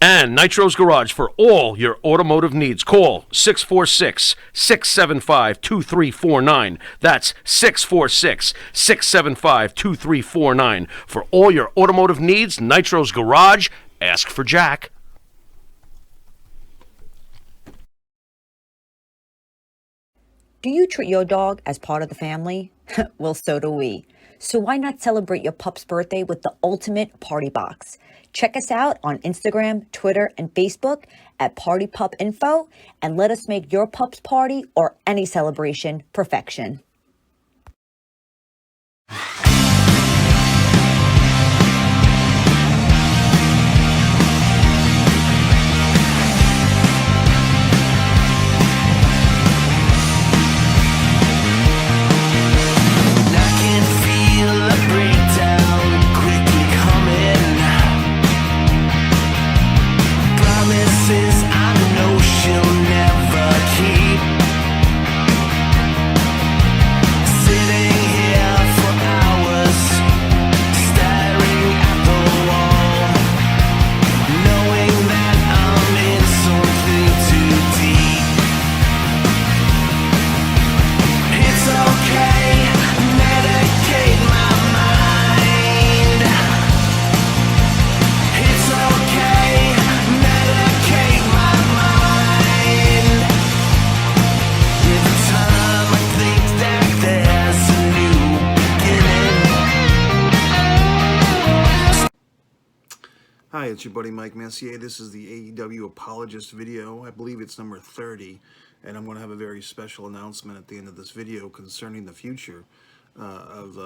And Nitro's Garage for all your automotive needs. Call 646-675-2349. That's 646-675-2349. For all your automotive needs, Nitro's Garage. Ask for Jack. Do you treat your dog as part of the family? Well, so do we. So why not celebrate your pup's birthday with the ultimate party box? Check us out on Instagram, Twitter, and Facebook at Party Pup Info, and let us make your pup's party or any celebration perfection. Hi, it's your buddy Mike Messier. This is the AEW Apologist video. I believe it's number 30, and I'm going to have a very special announcement at the end of this video concerning the future of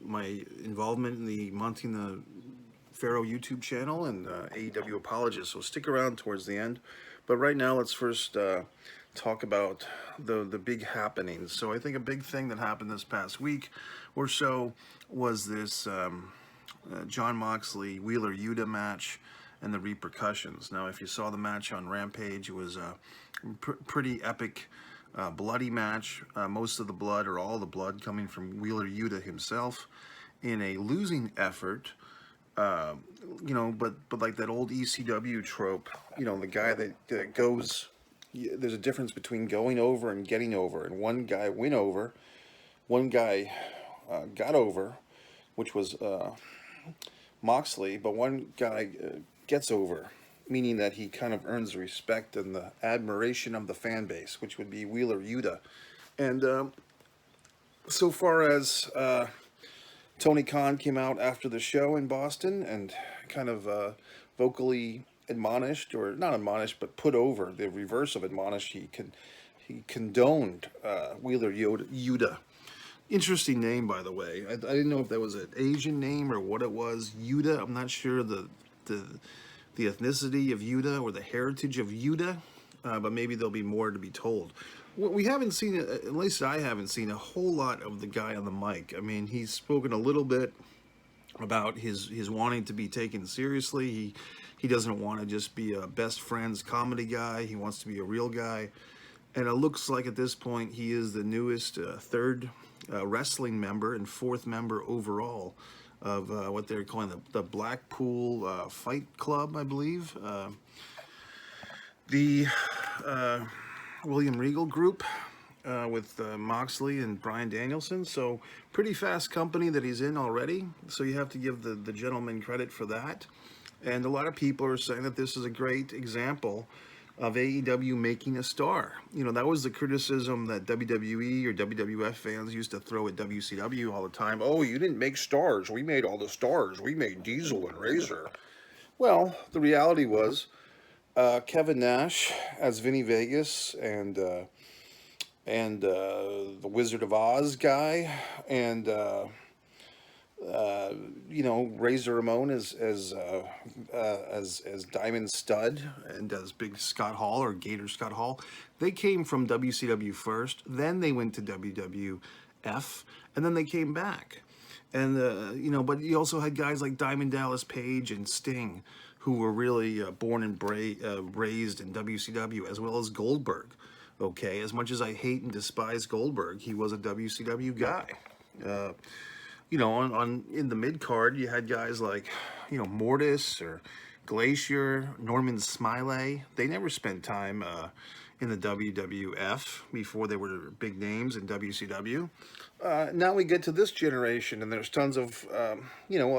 my involvement in the Monte The Pharaoh YouTube channel and AEW Apologist. So stick around towards the end. But right now, let's first talk about the big happenings. So I think a big thing that happened this past week or so was this Jon Moxley Wheeler Yuda match and the repercussions. Now, if you saw the match on Rampage, it was a pretty epic, bloody match. Most of the blood, or all the blood, coming from Wheeler Yuda himself in a losing effort. You know, but like that old ECW trope, you know, the guy that goes, there's a difference between going over and getting over, and one guy went over, one guy got over, which was Moxley, but one guy gets over, meaning that he kind of earns the respect and the admiration of the fan base, which would be Wheeler Yuda. And so far as Tony Khan came out after the show in Boston and kind of vocally admonished, or not admonished, but put over, the reverse of admonished, he condoned Wheeler Yuda. Interesting name, by the way. I didn't know if that was an Asian name or what it was. Yuda. I'm not sure the ethnicity of Yuda or the heritage of Yuda, but maybe there'll be more to be told. We haven't seen, at least I haven't seen, a whole lot of the guy on the mic. I mean, he's spoken a little bit about his wanting to be taken seriously. He doesn't want to just be a best friends comedy guy. He wants to be a real guy. And it looks like at this point he is the newest third wrestling member and fourth member overall of what they're calling the Blackpool Fight Club, I believe. The William Regal group with Moxley and Bryan Danielson. So pretty fast company that he's in already. So you have to give the gentleman credit for that. And a lot of people are saying that this is a great example of AEW making a star. You know, that was the criticism that WWE or WWF fans used to throw at WCW all the time. Oh, you didn't make stars. We made all the stars. We made Diesel and Razor. Well, the reality was Kevin Nash as Vinny Vegas and the Wizard of Oz guy, and you know, Razor Ramon as Diamond Stud, and as Big Scott Hall or Gator Scott Hall. They came from WCW first, then they went to WWF, and then they came back. And you know, but you also had guys like Diamond Dallas Page and Sting, who were really born and raised in WCW, as well as Goldberg. Okay, as much as I hate and despise Goldberg, he was a WCW guy. You know, in the mid card, you had guys like, you know, Mortis or Glacier, Norman Smiley, they never spent time in the WWF before they were big names in WCW. Now we get to this generation, and there's tons of,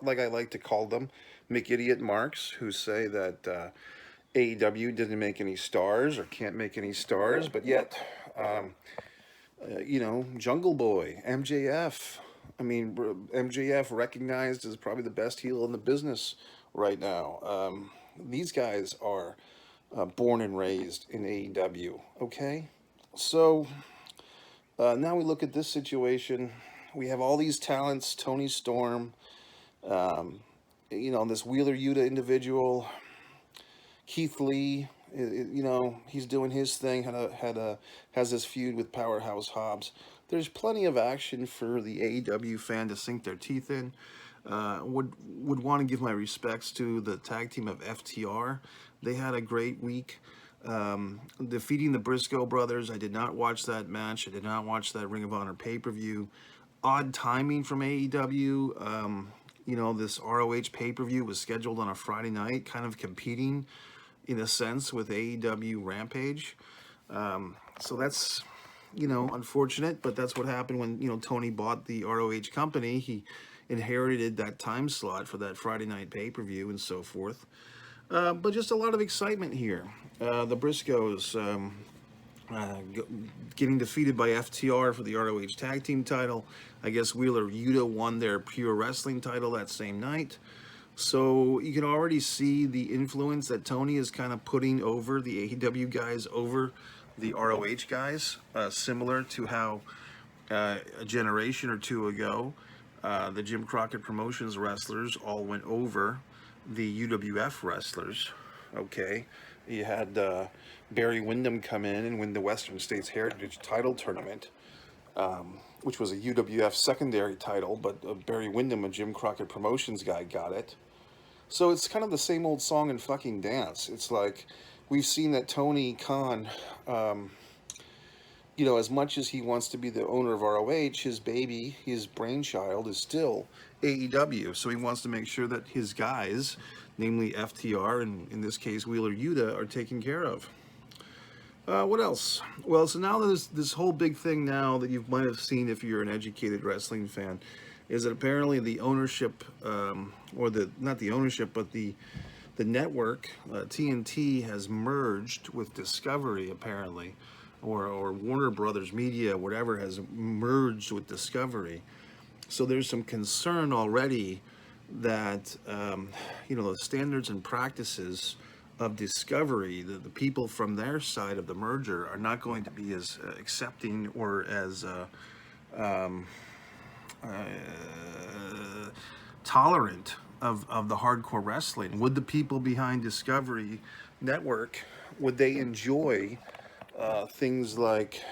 like I like to call them, McIdiot marks, who say that AEW didn't make any stars or can't make any stars, but yet, Jungle Boy, MJF. I mean, MJF recognized as probably the best heel in the business right now. These guys are born and raised in AEW, okay? So now we look at this situation. We have all these talents, Tony Storm, this Wheeler Yuta individual, Keith Lee, he's doing his thing, has this feud with Powerhouse Hobbs. There's plenty of action for the AEW fan to sink their teeth in. Would want to give my respects to the tag team of FTR. They had a great week. Defeating the Briscoe brothers. I did not watch that match. I did not watch that Ring of Honor pay-per-view. Odd timing from AEW. This ROH pay-per-view was scheduled on a Friday night, kind of competing in a sense with AEW Rampage. So that's, unfortunate, but that's what happened when, Tony bought the ROH company. He inherited that time slot for that Friday night pay-per-view and so forth. But just a lot of excitement here. The Briscoes getting defeated by FTR for the ROH tag team title. I guess Wheeler Yuta won their pure wrestling title that same night. So you can already see the influence that Tony is kind of putting over the AEW guys over the ROH guys, similar to how a generation or two ago, the Jim Crockett Promotions wrestlers all went over the UWF wrestlers. Okay, you had Barry Windham come in and win the Western States Heritage Title Tournament, which was a UWF secondary title, but Barry Windham, a Jim Crockett Promotions guy, got it. So it's kind of the same old song and fucking dance. It's like we've seen that Tony Khan, as much as he wants to be the owner of ROH, his baby, his brainchild is still AEW. So he wants to make sure that his guys, namely FTR and in this case Wheeler Yuta, are taken care of. What else? Well, so now there's this whole big thing now that you might have seen if you're an educated wrestling fan, is that apparently the ownership, not the ownership, but the network, TNT, has merged with Discovery, apparently, or Warner Brothers Media, whatever, has merged with Discovery. So there's some concern already that, the standards and practices of Discovery, the people from their side of the merger are not going to be as accepting or as tolerant of the hardcore wrestling. Would the people behind Discovery Network, would they enjoy things like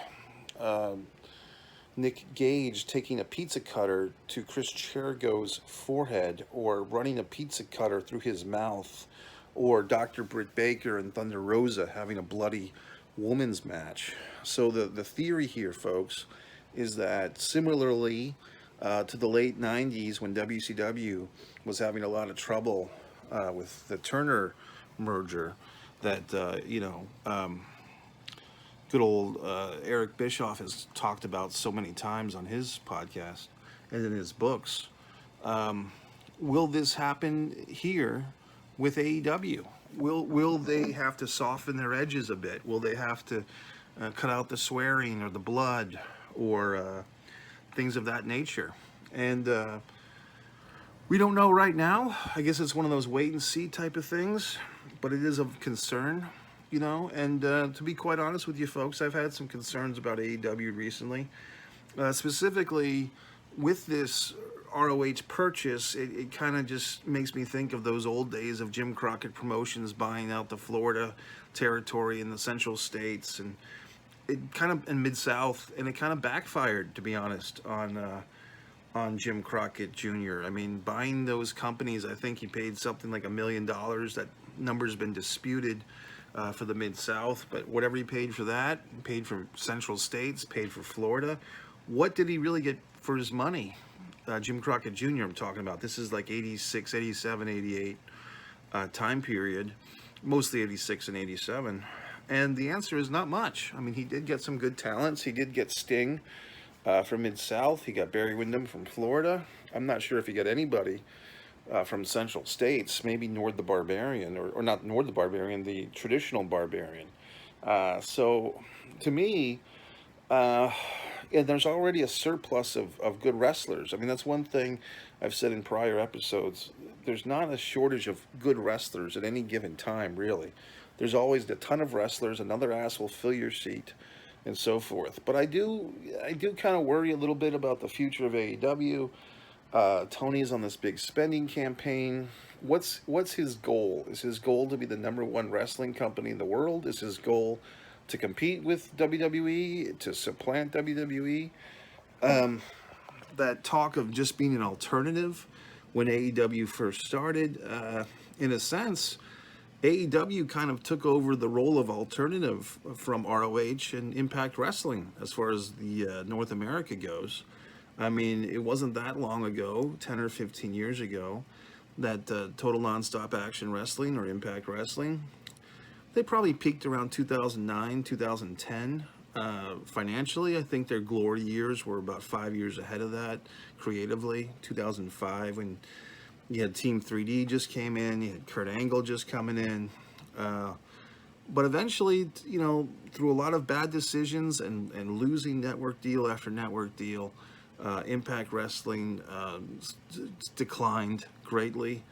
Nick Gage taking a pizza cutter to Chris Jericho's forehead, or running a pizza cutter through his mouth, or Dr. Britt Baker and Thunder Rosa having a bloody woman's match? So the theory here, folks, is that similarly to the late 90s when WCW was having a lot of trouble with the Turner merger, that, good old Eric Bischoff has talked about so many times on his podcast and in his books. Will this happen here with AEW? Will they have to soften their edges a bit? Will they have to cut out the swearing or the blood or things of that nature? And we don't know right now. I guess it's one of those wait and see type of things, but it is of concern, and to be quite honest with you folks, I've had some concerns about AEW recently, specifically with this ROH purchase. It kind of just makes me think of those old days of Jim Crockett Promotions buying out the Florida territory and the Central States, and it kind of in Mid-South, and it kind of backfired, to be honest, on Jim Crockett Jr. I mean, buying those companies, I think he paid something like $1 million. That number's been disputed for the Mid-South, but whatever he paid for that, he paid for Central States, paid for Florida. What did he really get for his money? Jim Crockett Jr. I'm talking about. This is like 86, 87, 88. time period, mostly 86 and 87? And the answer is not much. I mean, he did get some good talents. He did get Sting from Mid-South. He got Barry Windham from Florida. I'm not sure if he got anybody from Central States, maybe Nord the Barbarian, or not Nord the Barbarian, the traditional Barbarian. So to me, and there's already a surplus of good wrestlers. I mean, that's one thing I've said in prior episodes. There's not a shortage of good wrestlers at any given time, really. There's always a ton of wrestlers. Another ass will fill your seat, and so forth. But I do kind of worry a little bit about the future of AEW. Tony's on this big spending campaign. What's his goal? Is his goal to be the #1 wrestling company in the world? Is his goal to compete with WWE, to supplant WWE? That talk of just being an alternative when AEW first started, in a sense, AEW kind of took over the role of alternative from ROH and Impact Wrestling as far as the North America goes. I mean, it wasn't that long ago, 10 or 15 years ago, that Total Nonstop Action Wrestling or Impact Wrestling, they probably peaked around 2009, 2010. Financially, I think their glory years were about 5 years ahead of that. Creatively, 2005, when you had Team 3D just came in, you had Kurt Angle just coming in. But eventually, you know, through a lot of bad decisions and losing network deal after network deal, Impact Wrestling declined greatly.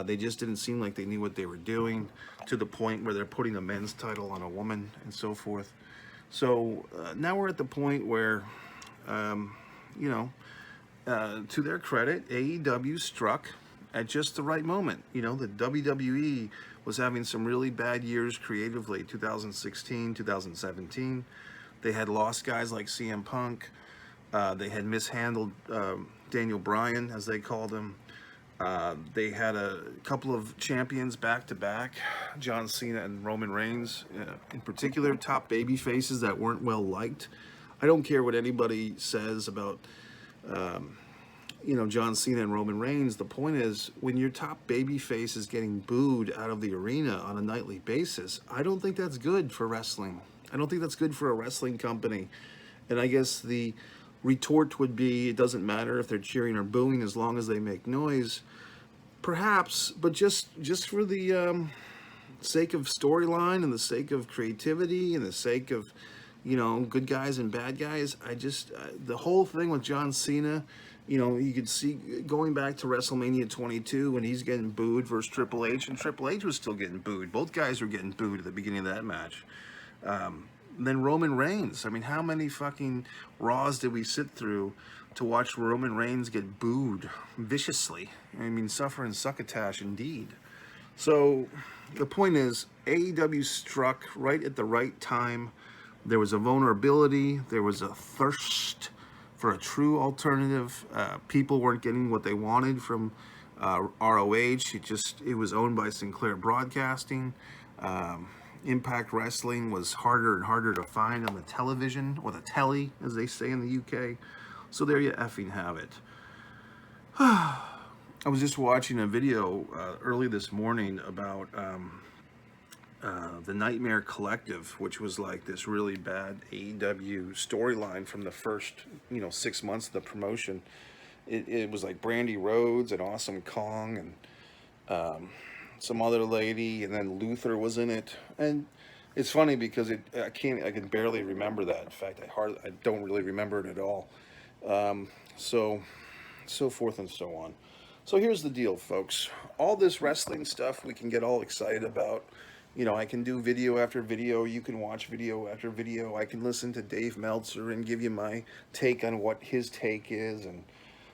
They just didn't seem like they knew what they were doing, to the point where they're putting a men's title on a woman and so forth. So now we're at the point where, you know, to their credit, AEW struck at just the right moment. You know, the WWE was having some really bad years creatively, 2016, 2017. They had lost guys like CM Punk. They had mishandled Daniel Bryan, as they called him. They had a couple of champions back-to-back, John Cena and Roman Reigns, in particular, top baby faces that weren't well liked. I don't care what anybody says about, you know, John Cena and Roman Reigns. The point is, when your top baby face is getting booed out of the arena on a nightly basis, I don't think that's good for wrestling. I don't think that's good for a wrestling company. And I guess the retort would be, it doesn't matter if they're cheering or booing as long as they make noise. Perhaps, but just for the sake of storyline and the sake of creativity and the sake of, you know, good guys and bad guys, the whole thing with John Cena, you know, you could see going back to WrestleMania 22 when he's getting booed versus Triple H, and Triple H was still getting booed. Both guys were getting booed at the beginning of that match. Then Roman Reigns. I mean, how many fucking Raws did we sit through to watch Roman Reigns get booed viciously? I mean, suffer and succotash indeed. So the point is, AEW struck right at the right time. There was a vulnerability. There was a thirst for a true alternative. People weren't getting what they wanted from ROH. It was owned by Sinclair Broadcasting. Impact Wrestling was harder and harder to find on the television, or the telly, as they say in the UK. So there you effing have it. I was just watching a video early this morning about the Nightmare Collective, which was like this really bad AEW storyline from the first, 6 months of the promotion. It was like Brandy Rhodes and Awesome Kong and some other lady, and then Luther was in it. And it's funny because I can barely remember that. In fact, I don't really remember it at all. So forth and so on. So here's the deal, folks. All this wrestling stuff we can get all excited about. I can do video after video. You can watch video after video. I can listen to Dave Meltzer and give you my take on what his take is, and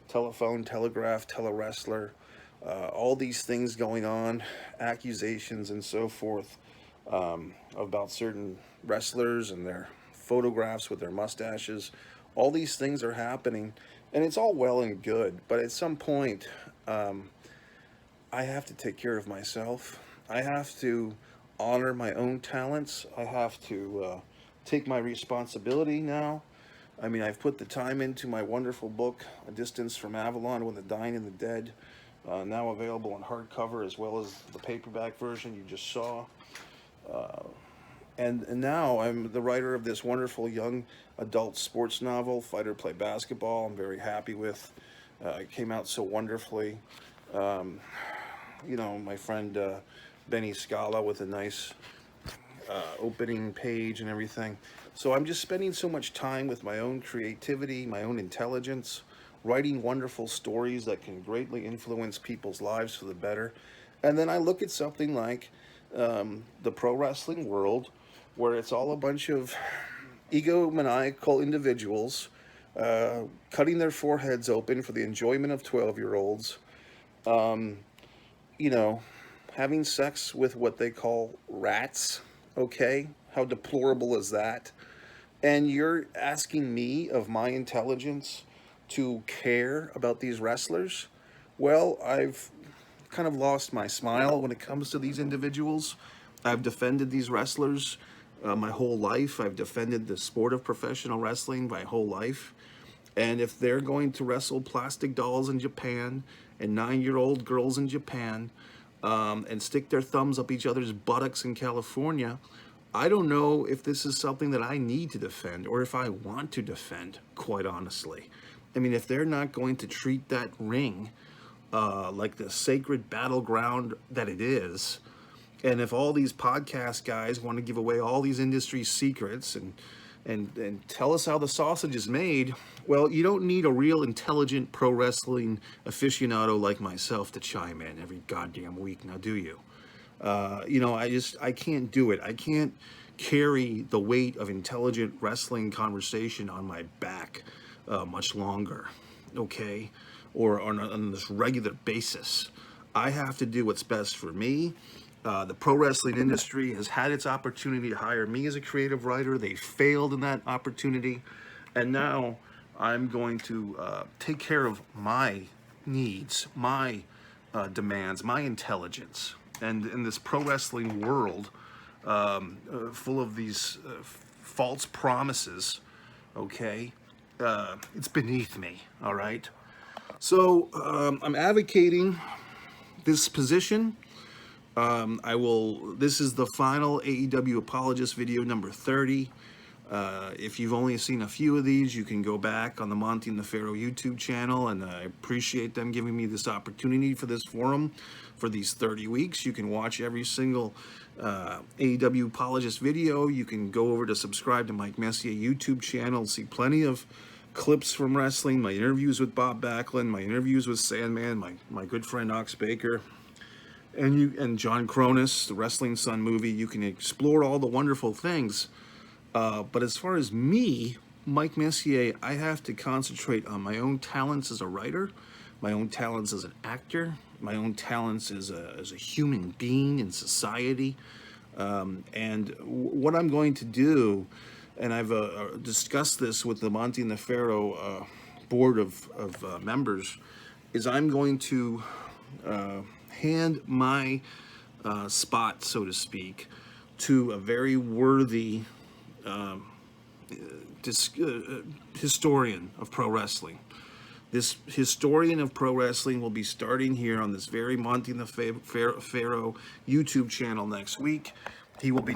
Telephone, Telegraph, Telewrestler, all these things going on, accusations and so forth about certain wrestlers and their photographs with their mustaches. All these things are happening, and it's all well and good, but at some point, I have to take care of myself. I have to honor my own talents. I have to take my responsibility now. I mean, I've put the time into my wonderful book, A Distance from Avalon with the Dying and the Dead. now available in hardcover as well as the paperback version you just saw. And now I'm the writer of this wonderful young adult sports novel, Fighter Play Basketball. I'm very happy with. It came out so wonderfully. My friend Benny Scala with a nice opening page and everything. So I'm just spending so much time with my own creativity, my own intelligence, writing wonderful stories that can greatly influence people's lives for the better. And then I look at something like the pro wrestling world, where it's all a bunch of egomaniacal individuals cutting their foreheads open for the enjoyment of 12-year-olds, having sex with what they call rats. Okay, how deplorable is that? And you're asking me of my intelligence to care about these wrestlers? Well, I've kind of lost my smile when it comes to these individuals. I've defended these wrestlers my whole life. I've defended the sport of professional wrestling my whole life. And if they're going to wrestle plastic dolls in Japan and 9-year-old girls in Japan and stick their thumbs up each other's buttocks in California, I don't know if this is something that I need to defend or if I want to defend, quite honestly. I mean, if they're not going to treat that ring like the sacred battleground that it is, and if all these podcast guys want to give away all these industry secrets and tell us how the sausage is made, well, you don't need a real intelligent pro wrestling aficionado like myself to chime in every goddamn week, now do you? I can't do it. I can't carry the weight of intelligent wrestling conversation on my back much longer, okay? Or on this regular basis. I have to do what's best for me. The pro wrestling industry has had its opportunity to hire me as a creative writer. They failed in that opportunity. And now I'm going to take care of my needs, my demands, my intelligence. And in this pro wrestling world, full of these false promises, okay, it's beneath me, all right? So I'm advocating this position. This is the final AEW Apologist video number 30. If you've only seen a few of these, you can go back on the Monte The Pharaoh YouTube channel, and I appreciate them giving me this opportunity for this forum for these 30 weeks. You can watch every single AEW Apologist video. You can go over to subscribe to Mike Messier YouTube channel, see plenty of clips from wrestling, my interviews with Bob Backlund, my interviews with Sandman, my good friend Ox Baker, and John Cronus, the Wrestling Sun movie. You can explore all the wonderful things. But as far as me, Mike Messier, I have to concentrate on my own talents as a writer, my own talents as an actor, my own talents as a human being in society. And what I'm going to do, and I've discussed this with the Monte The Pharaoh board of members, is I'm going to hand my spot, so to speak, to a very worthy historian of pro wrestling. This historian of pro wrestling will be starting here on this very Monte The Pharaoh YouTube channel next week. He will be